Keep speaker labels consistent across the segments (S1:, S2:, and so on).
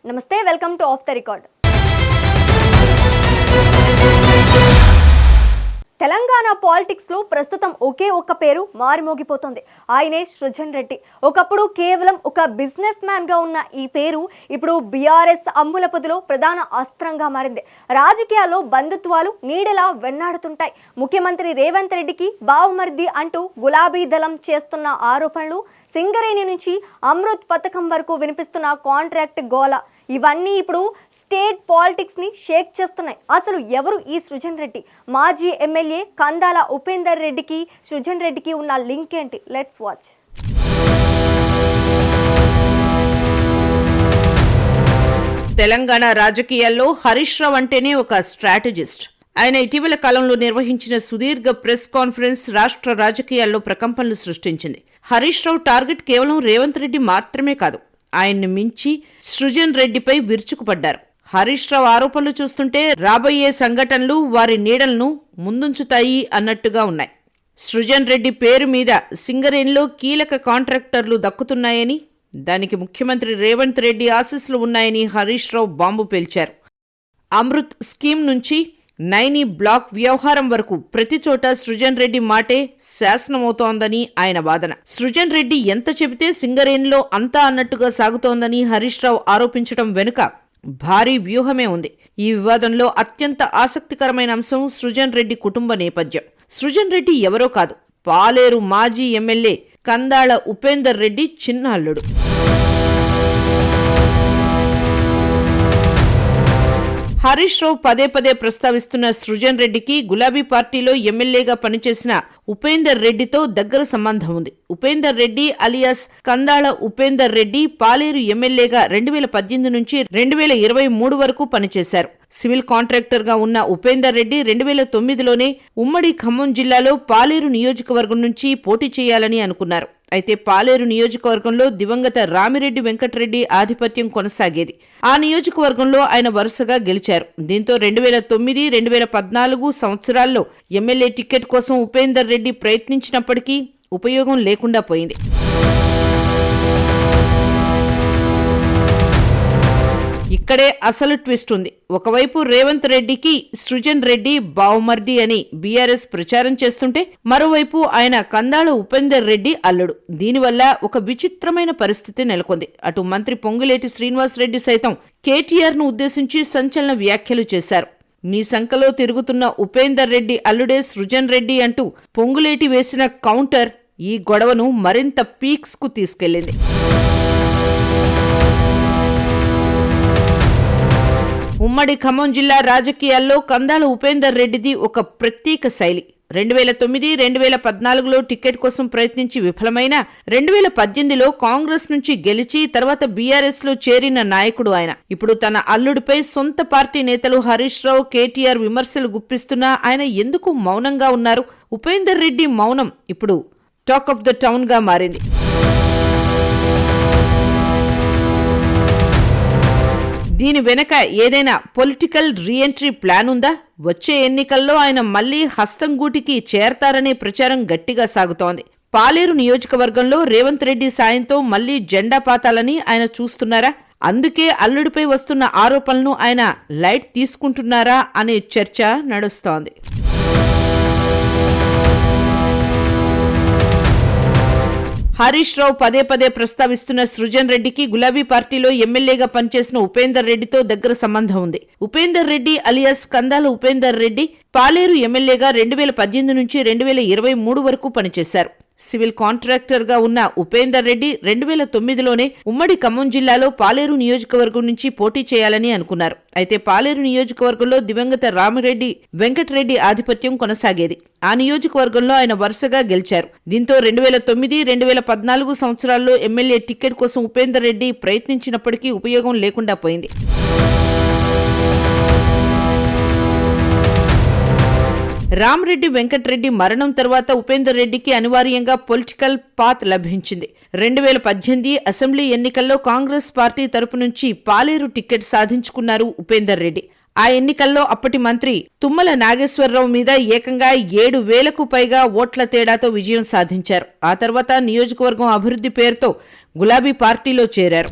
S1: నమస్తే, welcome to of the record. Telangana politics లో ప్రస్తుతం ఒకే ఒక్క పేరు మారుమోగిపోతుంది. ఆయనే సృజన్ రెడ్డి. ఒకప్పుడు కేవలం ఒక బిజినెస్ మ్యాన్ గా ఉన్న ఈ పేరు ఇప్పుడు బీఆర్ఎస్ అమ్ముల పొదిలో ప్రధాన అస్త్రంగా మారింది. రాజకీయాల్లో బంధుత్వాలు నీడలా వెన్నాడుతుంటాయి. ముఖ్యమంత్రి రేవంత్ రెడ్డికి బావమర్ది అంటూ గులాబీ దళం చేస్తున్న ఆరోపణలు, సింగరేణి నుంచి అమృత్ పథకం వరకు వినిపిస్తున్న కాంట్రాక్ట్ గోల, ఇవన్నీ ఇప్పుడు స్టేట్ పాలిటిక్స్ ని షేక్ చేస్తున్నాయి. అసలు ఎవరు ఈ సృజన్ రెడ్డి? మాజీ ఎమ్మెల్యే కందాల ఉపేందర్ రెడ్డికి సృజన్ రెడ్డికి ఉన్న లింక్ ఏంటి? Let's watch.
S2: తెలంగాణ రాజకీయాల్లో హరీష్ రావు అంటేనే ఒక స్ట్రాటజిస్ట్. ఆయన ఇటీవల కాలంలో నిర్వహించిన సుదీర్ఘ ప్రెస్ కాన్ఫరెన్స్ రాష్ట్ర రాజకీయాల్లో ప్రకంపనలు సృష్టించింది. హరీష్ రావు టార్గెట్ కేవలం రేవంత్ రెడ్డి మాత్రమే కాదు, ఆయన్ని మించి సృజన్ రెడ్డిపై విరుచుకుపడ్డారు. హరీష్ రావు ఆరోపణలు చూస్తుంటే రాబోయే సంఘటనలు వారి నీడలను ముందుంచుతాయి అన్నట్టుగా ఉన్నాయి. సృజన్ రెడ్డి పేరు మీద సింగరేణిలో కీలక కాంట్రాక్టర్లు దక్కుతున్నాయని, దానికి ముఖ్యమంత్రి రేవంత్ రెడ్డి ఆశీస్సులు ఉన్నాయని హరీష్ రావు బాంబు పేల్చారు. అమృత్ స్కీమ్ నుంచి నైని బ్లాక్ వ్యవహారం వరకు ప్రతి చోట సృజన్ రెడ్డి మాటే శాసనమవుతోందని ఆయన వాదన. సృజన్ రెడ్డి ఎంత చెబితే సింగరేణిలో అంతా అన్నట్టుగా సాగుతోందని హరీష్ రావు ఆరోపించడం వెనుక భారీ వ్యూహమే ఉంది. ఈ వివాదంలో అత్యంత ఆసక్తికరమైన అంశం సృజన్ రెడ్డి కుటుంబ నేపథ్యం. సృజన్ రెడ్డి ఎవరో కాదు, పాలేరు మాజీ ఎమ్మెల్యే కందాళ ఉపేందర్ రెడ్డి చిన్న అల్లుడు. హరీష్ రావు పదే పదే ప్రస్తావిస్తున్న సృజన్ రెడ్డికి గులాబీ పార్టీలో ఎమ్మెల్యేగా పనిచేసిన ఉపేందర్ రెడ్డితో దగ్గర సంబంధం ఉంది. ఉపేందర్ రెడ్డి అలియాస్ కందాళ ఉపేందర్ రెడ్డి పాలేరు ఎమ్మెల్యేగా 2018 నుంచి 2023 వరకు పనిచేశారు. సివిల్ కాంట్రాక్టర్ గా ఉన్న ఉపేందర్ రెడ్డి 2009లోనే ఉమ్మడి ఖమ్మం జిల్లాలో పాలేరు నియోజకవర్గం నుంచి పోటీ చేయాలని అనుకున్నారు. అయితే పాలేరు నియోజకవర్గంలో దివంగత రామిరెడ్డి వెంకటరెడ్డి ఆధిపత్యం కొనసాగేది. ఆ నియోజకవర్గంలో ఆయన వరుసగా గెలిచారు. దీంతో 2009, 2014 సంవత్సరాల్లో ఎమ్మెల్యే టికెట్ కోసం ఉపేందర్ రెడ్డి ప్రయత్నించినప్పటికీ ఉపయోగం లేకుండా పోయింది. ఇక్కడే అసలు ట్విస్ట్ ఉంది. ఒకవైపు రేవంత్ రెడ్డికి సృజన్ రెడ్డి బావమర్ది అని బీఆర్ఎస్ ప్రచారం చేస్తుంటే, మరోవైపు ఆయన కందాళ ఉపేందర్ రెడ్డి అల్లుడు. దీనివల్ల ఒక విచిత్రమైన పరిస్థితి నెలకొంది. అటు మంత్రి పొంగులేటి శ్రీనివాస్ రెడ్డి సైతం కేటీఆర్ ను ఉద్దేశించి సంచలన వ్యాఖ్యలు చేశారు. నీ సంకలో తిరుగుతున్న ఉపేందర్ రెడ్డి అల్లుడే సృజన్ రెడ్డి అంటూ పొంగులేటి వేసిన కౌంటర్ ఈ గొడవను మరింత పీక్స్ కు తీసుకెళ్లింది. ఉమ్మడి ఖమ్మం జిల్లా రాజకీయాల్లో కందాళ ఉపేందర్ రెడ్డిది ఒక ప్రత్యేక శైలి. 2009, 2014లో టికెట్ కోసం ప్రయత్నించి విఫలమైన 2018లో కాంగ్రెస్ నుంచి గెలిచి తర్వాత బీఆర్ఎస్ లో చేరిన నాయకుడు ఆయన. ఇప్పుడు తన అల్లుడిపై సొంత పార్టీ నేతలు హరీష్ రావు, కేటీఆర్ విమర్శలు గుప్పిస్తున్నా ఆయన ఎందుకు మౌనంగా ఉన్నారు? ఉపేందర్ రెడ్డి మౌనం ఇప్పుడు టాక్ ఆఫ్ ద టౌన్ గా మారింది. దీని వెనక ఏదైనా పొలిటికల్ రీఎంట్రీ ప్లాన్ ఉందా? వచ్చే ఎన్నికల్లో ఆయన మళ్లీ హస్తంగూటికి చేరతారనే ప్రచారం గట్టిగా సాగుతోంది. పాలేరు నియోజకవర్గంలో రేవంత్ రెడ్డి సాయంతో మళ్లీ జెండా పాతాలని ఆయన చూస్తున్నారా? అందుకే అల్లుడిపై వస్తున్న ఆరోపణలను ఆయన లైట్ తీసుకుంటున్నారా అనే చర్చ నడుస్తోంది. హరీష్ రావు పదే పదే ప్రస్తావిస్తున్న సృజన్ రెడ్డికి గులాబీ పార్టీలో ఎమ్మెల్యేగా పనిచేసిన ఉపేందర్ రెడ్డితో దగ్గర సంబంధం ఉంది. ఉపేందర్ రెడ్డి అలియాస్ కందాల ఉపేందర్ రెడ్డి పాలేరు ఎమ్మెల్యేగా 2018 నుంచి 2023 వరకు పనిచేశారు. సివిల్ కాంట్రాక్టర్ గా ఉన్న ఉపేందర్ రెడ్డి 2009లోనే ఉమ్మడి ఖమ్మం జిల్లాలో పాలేరు నియోజకవర్గం నుంచి పోటీ చేయాలని అనుకున్నారు. అయితే పాలేరు నియోజకవర్గంలో దివంగత రామిరెడ్డి వెంకటరెడ్డి ఆధిపత్యం కొనసాగేది. ఆ నియోజకవర్గంలో ఆయన వరుసగా గెలిచారు. దీంతో 2009, 2014 సంవత్సరాల్లో ఎమ్మెల్యే టికెట్ కోసం ఉపేందర్ రెడ్డి ప్రయత్నించినప్పటికీ ఉపయోగం లేకుండా పోయింది. రామిరెడ్డి వెంకటరెడ్డి మరణం తర్వాత ఉపేందర్ రెడ్డికి అనివార్యంగా పొలిటికల్ పాత్ లభించింది. 2018 అసెంబ్లీ ఎన్నికల్లో కాంగ్రెస్ పార్టీ తరపు నుంచి పాలేరు టికెట్ సాధించుకున్నారు ఉపేందర్ రెడ్డి. ఆ ఎన్నికల్లో అప్పటి మంత్రి తుమ్మల నాగేశ్వరరావు మీద ఏకంగా 7,000కు పైగా ఓట్ల తేడాతో విజయం సాధించారు. ఆ తర్వాత నియోజకవర్గం అభివృద్ధి పేరుతో గులాబీ పార్టీలో చేరారు.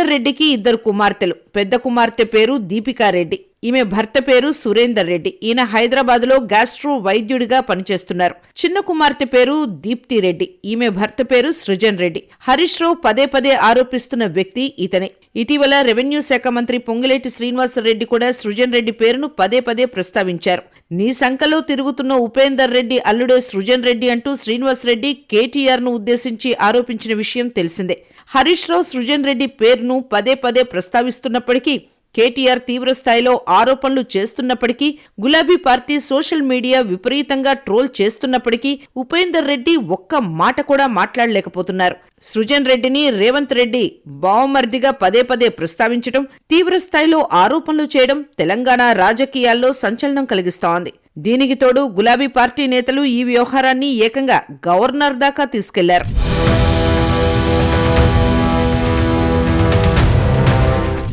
S2: ఉపేందర్ రెడ్డికి 2 కుమార్తెలు. పెద్ద కుమార్తె పేరు దీపికారెడ్డి, ఈమె భర్త పేరు సురేందర్ రెడ్డి. ఈయన హైదరాబాద్ లో గ్యాస్ట్రో వైద్యుడిగా పనిచేస్తున్నారు. చిన్న కుమార్తె పేరు దీప్తి రెడ్డి, ఈమె భర్త పేరు సృజన్ రెడ్డి. హరీష్ రావు పదే పదే ఆరోపిస్తున్న వ్యక్తి ఇతనే. ఇటీవల రెవెన్యూ శాఖ మంత్రి పొంగులేటి శ్రీనివాసరెడ్డి కూడా సృజన్ రెడ్డి పేరును పదే పదే ప్రస్తావించారు. నీ సంకలో తిరుగుతున్న ఉపేందర్ రెడ్డి అల్లుడే సృజన్ రెడ్డి అంటూ శ్రీనివాసరెడ్డి కేటీఆర్ ను ఉద్దేశించి ఆరోపించిన విషయం తెలిసిందే. హరీష్ రావు సృజన్ రెడ్డి పేరును పదే పదే ప్రస్తావిస్తున్నప్పటికీ, కేటీఆర్ తీవ్రస్థాయిలో ఆరోపణలు చేస్తున్నప్పటికీ, గులాబీ పార్టీ సోషల్ మీడియా విపరీతంగా ట్రోల్ చేస్తున్నప్పటికీ ఉపేందర్ రెడ్డి ఒక్క మాట కూడా మాట్లాడలేకపోతున్నారు. సృజన్ రెడ్డిని రేవంత్ రెడ్డి బావమర్దిగా పదే పదే ప్రస్తావించడం, తీవ్రస్థాయిలో ఆరోపణలు చేయడం తెలంగాణ రాజకీయాల్లో సంచలనం కలిగిస్తోంది. దీనికి తోడు గులాబీ పార్టీ నేతలు ఈ వ్యవహారాన్ని ఏకంగా గవర్నర్ దాకా తీసుకెళ్లారు.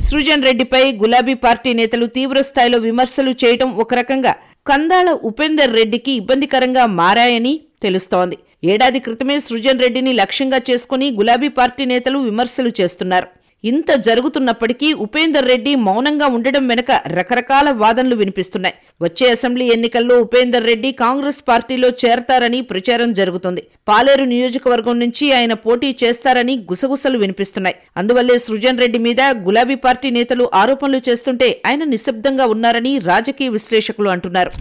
S2: సృజన్ రెడ్డిపై గులాబీ పార్టీ నేతలు తీవ్రస్థాయిలో విమర్శలు చేయడం ఒక రకంగా కందాళ ఉపేందర్ రెడ్డికి ఇబ్బందికరంగా మారాయని తెలుస్తోంది. ఏడాది క్రితమే సృజన్ రెడ్డిని లక్ష్యంగా చేసుకుని గులాబీ పార్టీ నేతలు విమర్శలు చేస్తున్నారు. ఇంత జరుగుతున్నప్పటికీ ఉపేందర్ రెడ్డి మౌనంగా ఉండడం వెనుక రకరకాల వాదనలు వినిపిస్తున్నాయి. వచ్చే అసెంబ్లీ ఎన్నికల్లో ఉపేందర్ రెడ్డి కాంగ్రెస్ పార్టీలో చేరతారని ప్రచారం జరుగుతుంది. పాలేరు నియోజకవర్గం నుంచి ఆయన పోటీ చేస్తారని గుసగుసలు వినిపిస్తున్నాయి. అందువల్లే సృజన్ రెడ్డి మీద గులాబీ పార్టీ నేతలు ఆరోపణలు చేస్తుంటే ఆయన నిశ్శబ్దంగా ఉన్నారని రాజకీయ విశ్లేషకులు అంటున్నారు.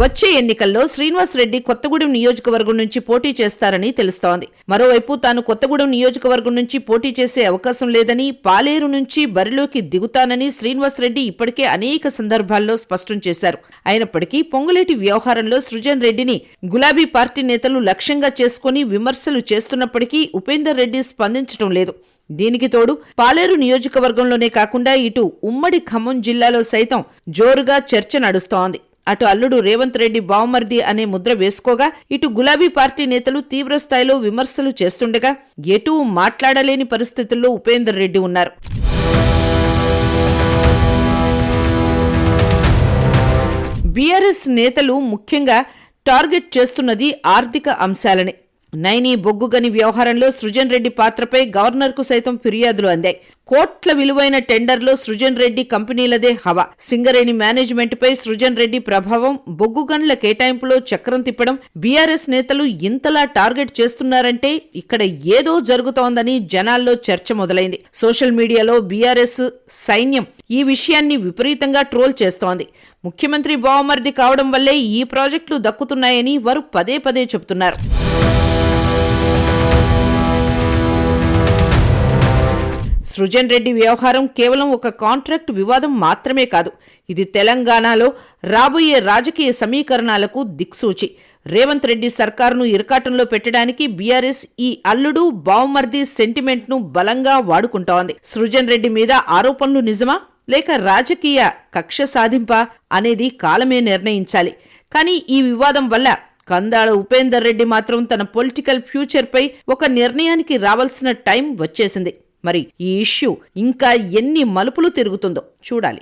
S2: వచ్చే ఎన్నికల్లో శ్రీనివాస్ రెడ్డి కొత్తగూడెం నియోజకవర్గం నుంచి పోటీ చేస్తారని తెలుస్తోంది. మరోవైపు తాను కొత్తగూడెం నియోజకవర్గం నుంచి పోటీ చేసే అవకాశం లేదని, పాలేరు నుంచి బరిలోకి దిగుతానని శ్రీనివాస్ రెడ్డి ఇప్పటికే అనేక సందర్భాల్లో స్పష్టం చేశారు. అయినప్పటికీ పొంగులేటి వ్యవహారంలో సృజన్ రెడ్డిని గులాబీ పార్టీ నేతలు లక్ష్యంగా చేసుకుని విమర్శలు చేస్తున్నప్పటికీ ఉపేందర్ రెడ్డి స్పందించడం లేదు. దీనికి తోడు పాలేరు నియోజకవర్గంలోనే కాకుండా ఇటు ఉమ్మడి ఖమ్మం జిల్లాలో సైతం జోరుగా చర్చ నడుస్తోంది. అటు అల్లుడు రేవంత్ రెడ్డి బావమర్ది అనే ముద్ర వేసుకోగా, ఇటు గులాబీ పార్టీ నేతలు తీవ్రస్థాయిలో విమర్శలు చేస్తుండగా ఎటూ మాట్లాడలేని పరిస్థితుల్లో ఉపేందర్ రెడ్డి ఉన్నారు. బీఆర్ఎస్ నేతలు ముఖ్యంగా టార్గెట్ చేస్తున్నది ఆర్థిక అంశాలనే. నైని బొగ్గుగని వ్యవహారంలో సృజన్ రెడ్డి పాత్రపై గవర్నర్కు సైతం ఫిర్యాదులు అందాయి. కోట్ల విలువైన టెండర్లో సృజన్ రెడ్డి కంపెనీలదే హవా. సింగరేణి మేనేజ్మెంట్ పై సృజన్ రెడ్డి ప్రభావం, బొగ్గు గనుల కేటాయింపులో చక్రం తిప్పడం, బీఆర్ఎస్ నేతలు ఇంతలా టార్గెట్ చేస్తున్నారంటే ఇక్కడ ఏదో జరుగుతోందని జనాల్లో చర్చ మొదలైంది. సోషల్ మీడియాలో బీఆర్ఎస్ సైన్యం ఈ విషయాన్ని విపరీతంగా ట్రోల్ చేస్తోంది. ముఖ్యమంత్రి బావమర్ది కావడం వల్లే ఈ ప్రాజెక్టులు దక్కుతున్నాయని వారు పదే పదే చెబుతున్నారు. సృజన్ రెడ్డి వ్యవహారం కేవలం ఒక కాంట్రాక్ట్ వివాదం మాత్రమే కాదు, ఇది తెలంగాణలో రాబోయే రాజకీయ సమీకరణాలకు దిక్సూచి. రేవంత్ రెడ్డి సర్కారును ఇరకాటంలో పెట్టడానికి బీఆర్ఎస్ ఈ అల్లుడు బావమర్ది సెంటిమెంట్ ను బలంగా వాడుకుంటోంది. సృజన్ రెడ్డి మీద ఆరోపణలు నిజమా లేక రాజకీయ కక్ష సాధింపా అనేది కాలమే నిర్ణయించాలి. కానీ ఈ వివాదం వల్ల కందాళ ఉపేందర్ రెడ్డి మాత్రం తన పొలిటికల్ ఫ్యూచర్ పై ఒక నిర్ణయానికి రావాల్సిన టైం వచ్చేసింది. మరి ఈ ఇష్యూ ఇంకా ఎన్ని మలుపులు తిరుగుతుందో చూడాలి.